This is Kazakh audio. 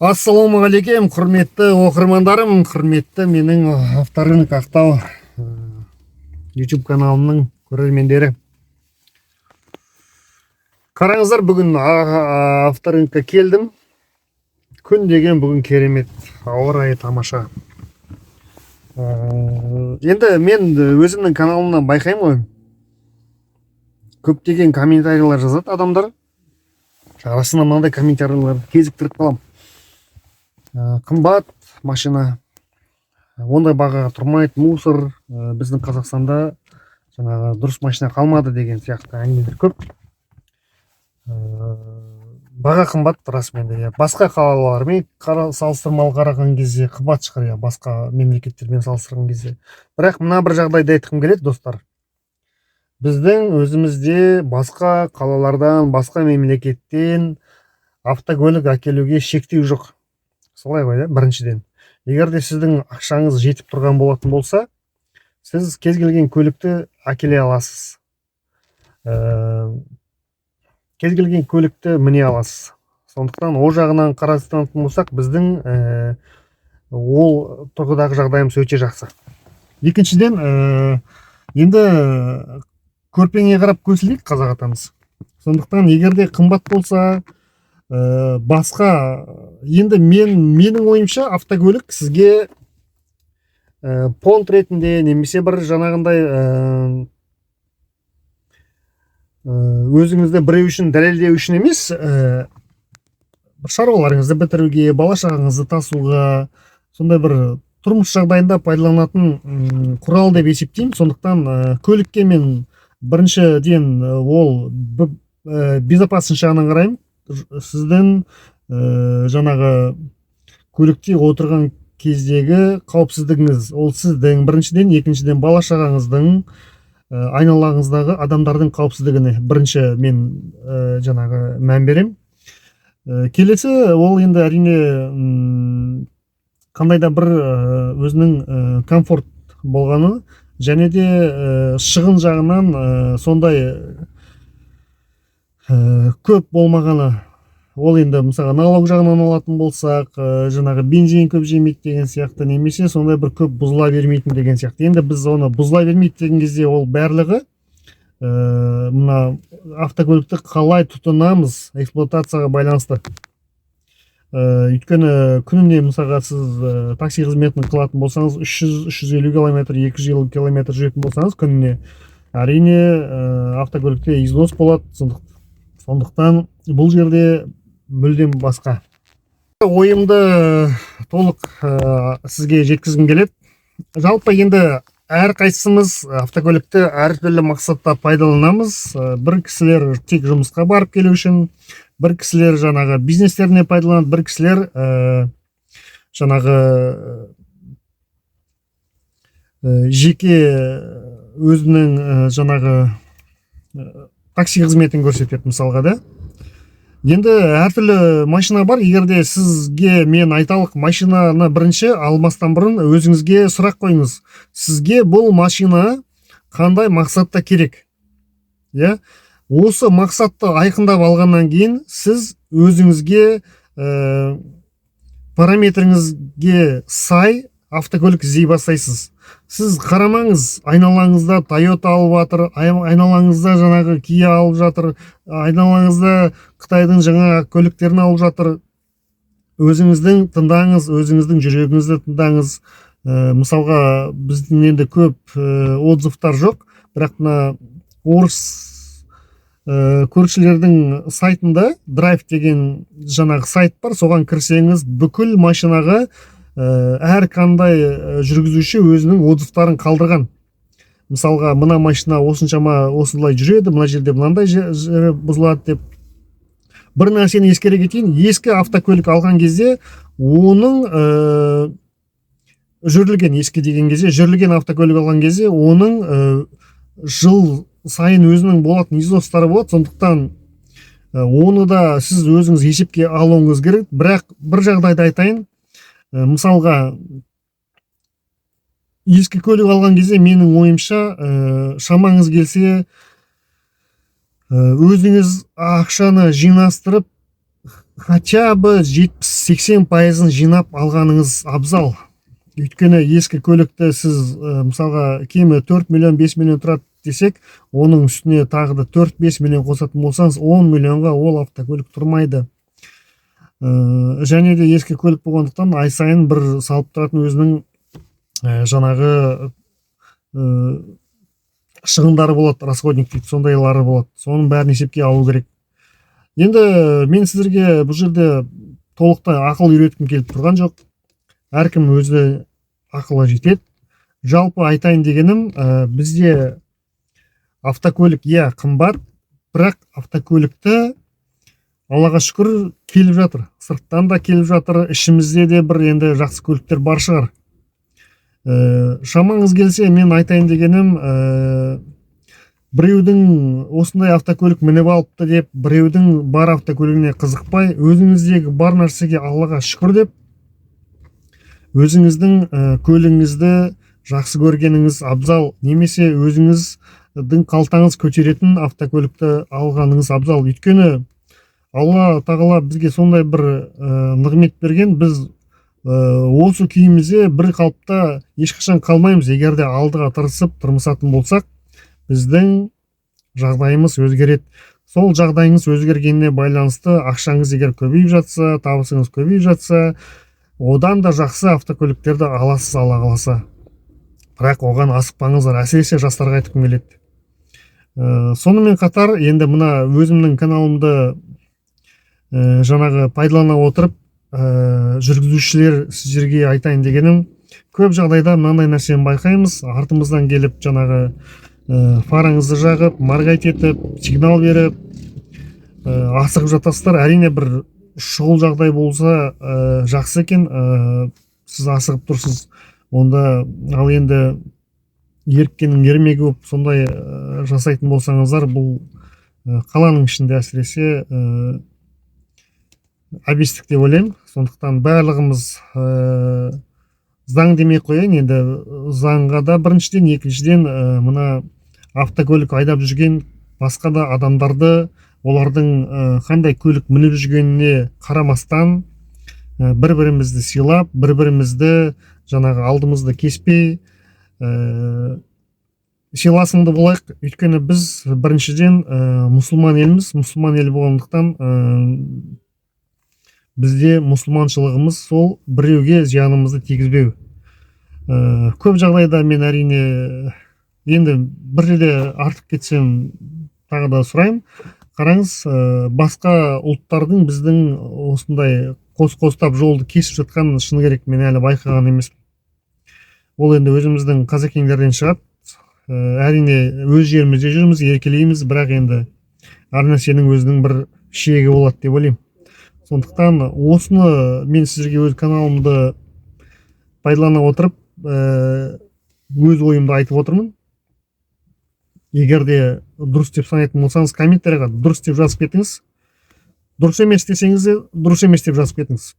Ассалаумағалейкум, құрметті оқырмандарым, құрметті менің авторынок Ақтау YouTube каналымның көрермендері. Қараңыздар, бүгін авторынокқа келдім. Күн деген бүгін керемет, ауа райы тамаша. Енді мен өзімнің каналымнан байқаймын ғой. Көптеген комментарийлер жазады адамдар. Арасында мынандай комментарийлер кезіктіріп қалам. Қымбат машина, ондай бағаға тұрмайды, мусор, біздің Қазақстанда жаңағы дұрыс машина қалмады деген сияқты әңгімелер көп. Баға қымбат расымен. Басқа қалалармен салыстырмалы қараған кезде қымбат шығар, басқа мемлекеттермен салыстырған кезде. Бірақ мына бір жағдайды айтқым келеді, достар. Біздің өзімізде басқа қалалардан, басқа мемлекеттен автокөлік әкелуге шектеу жоқ. Солай ғой, біріншіден. Егер де сіздің ақшаңыз жетіп тұрған болатын болса, сіз кез келген көлікті әкеле аласыз. Кез келген көлікті міне аласыз. Сондықтан ол жағынан қарастыратын болсақ, біздің ол тұрғыдағы жағдайымыз өте жақсы. Екіншіден, енді көрпеңе қарап көсілейік, қазақ атамыз. Сондықтан егер де қымбат болса, басқа, енді менің ойымша автокөлік сізге понт ретінде немесе бір жаңағындай өзіңізді біреу үшін дәлелдеу үшін емес, бір шаруаларыңызды бітіруге, бала шағаңызды тасуға, сондай бір тұрмыс жағдайында пайдаланатын құрал деп есептеймін. Сондықтан көлікке мен біріншіден ол безопасность жағынан қараймын. Сіздің жаңағы көлікте отырған кездегі қауіпсіздігіңіз, ол сіздің біріншіден, екіншіден бала шағаңыздың, айналаңыздағы адамдардың қауіпсіздігіне бірінші мен жаңағы мән берем. Келесі, ол енді әрине қандай да бір өзінің комфорт болғаны, және де шығын жағынан сондай көп болмағаны. Ол енді мысалға налог жағынан алатын болсақ, жаңағы бензин көп жемейді деген сияқты, немесе сондай бір көп бұзыла бермейтін деген сияқты. Енді біз оны бұзыла бермейді деген кезде ол барлығы мына автокөлікті қалай тұтынамыз эксплуатацияға байланысты. Өйткені күніне мысалға сіз такси қызметін қылатын болсаңыз, 300-350 км, 200 км жүретін болсаңыз күніне, әрине автокөлікте износ болады. Сондықтан бұл жерде мүлдем басқа. Ойымды толық сізге жеткізгім келеді. Жалпы енді әр қайсымыз автокөлікті әртүрлі мақсатта пайдаланамыз. Бір кісілер тек жұмысқа барып келу үшін, бір кісілер жаңағы бизнестеріне пайдаланады, бір кісілер жаңағы жеке өзінің жаңағы такси қызметін көрсетеді мысалға да. Енді әртүрлі машина бар. Егерде сізге мен айталық машинаны бірінші алмастан бұрын өзіңізге сұрақ қойыңыз. Сізге бұл машина қандай мақсатта керек? Осы мақсатты айқындап алғаннан кейін сіз өзіңізге параметріңізге сай автокөлік іздей бастайсыз. Сіз қарамаңыз, айналаңызда Toyota алып жатыр, айналаңызда жаңағы Kia алып жатыр, айналаңызда Қытайдың жаңа көліктерін алып жатыр. Өзіңіздің тыңдаңыз, өзіңіздің жүрегіңізді тыңдаңыз. Мысалға, біздің енді көп отзывтар жоқ, бірақ мына орыс көршілердің сайтында Drive деген жаңағы сайт бар, соған кірсеңіз бүкіл машинаға әр қандай жүргізуші өзінің отзывтарын қалдырған. Мысалға, мына машина осыншама осылай жүреді, мына жерде мынандай жері бұзылады деп. Бір нәрсені ескере кетейін, ескі автокөлік алған кезде оның жүрілген, ескі деген кезде жүрілген автокөлік алған кезде оның жыл сайын өзінің болатын изностары болады. Сондықтан оны да сіз өзіңіз есепке алуыңыз керек. Бірақ бір жағдайды айтайын. Мысалға, ескі көлік алған кезде менің ойымша шамаңыз келсе өзіңіз ақшаны жинастырып хотя бы 70-80% жинап алғаныңыз абзал. Өйткені ескі көлікті сіз мысалға кемі 4 миллион 5 миллион тұрады десек, оның үстіне тағы да 4-5 миллион қосатын болсаңыз 10 миллионға ол автокөлік тұрмайды. Және де ескі көлік болғандықтан ай сайын бір салып тұратын өзінің жаңағы шығындары болады, расходник дейді, сондайлары болады. Соның бәрін есепке алу керек. Енді мен сіздерге бұл жерде толықтай ақыл үйреткім келіп тұрған жоқ. Әркім өзі ақылы жетеді. Жалпы айтайын дегенім, бізде автокөлік қымбат, бірақ автокөлікті Аллаға шүкір келіп жатыр. Сырттан да келіп жатыр, ішімізде де бір енді жақсы көліктер бар шығар. Шамаңыз келсе, мен айтайын дегенім, біреудің осындай автокөлік мініп алыпты деп, біреудің бар автокөлігіне қызықпай, өзіңіздегі бар нәрсеге Аллаға шүкір деп, өзіңіздің көлігіңізді жақсы көргеніңіз абзал, немесе өзіңіздің қалтаңыз көтеретін автокөлікті алғаныңыз абзал. Өйткені Алла тағала бізге сондай бір нығмет берген, біз осы күйімізде бір қалыпта ешқашан қалмаймыз. Егер де алдыға тырысып тұрмысатын болсақ, біздің жағдайымыз өзгереді. Сол жағдайыңыз өзгергеніне байланысты ақшаңыз егер көбейіп жатса, табысыңыз көбейіп жатса, одан да жақсы автокөліктерді аласыз, Алла қаласа. Бірақ оған асықпаңыздар, әсіресе жастарға айтқым келеді. Сонымен қатар, енді мына өзімнің каналымды жаңағы пайдалана отырып, жүргізушілер сіздерге айтайын дегенім, көп жағдайда мынандай нәрсені байқаймыз. Артымыздан келіп жаңағы фараңызды жағып, маргайт етіп, сигнал беріп, асығып жатасыздар. Әрине бір шұғыл жағдай болса жақсы екен, сіз асығып тұрсыз. Онда ал енді еріккеннің ермегі болып сондай жасайтын болсаңыздар, бұл қаланың ішінде әсіресе әбестік деп ойлаймын. Сондықтан барлығымыз заң демей қояйын, енді заңға да біріншіден, екіншіден мына автокөлік айдап жүрген басқа да адамдарды, олардың қандай көлік мініп жүргеніне қарамастан, бір-бірімізді сыйлап, бір-бірімізді жаңағы алдымызды кеспей сыйласыңды болайық. Өйткені біз біріншіден мұсылман елміз, мұсылман ел болғандықтан бізде мұсылманшылығымыз сол біреуге зиянымызды тигізбеу. Көп жағдайда мен әрине енді бір жерде артып кетсем тағы да сұрайын. Қараңыз, басқа ұлттардың біздің осындай қос-қостап жолды кесіп жатқан шыны керек мен әлі байқаған емеспін. Ол енді өзіміздің қазекеңдерден шығады. Әрине өз жерімізде жүрміз, еркелейміз, бірақ енді әр нәрсенің өзінің бір шегі болады деп ойлаймын. Сондықтан осыны мен сіздерге өз каналымды пайдалана отырып, өз ойымды айтып отырмын. Егер де дұрыс деп санайтын болсаңыз, комментарияға дұрыс деп жазып кетіңіз. Дұрыс емес десеңіз де, дұрыс емес деп жазып кетіңіз.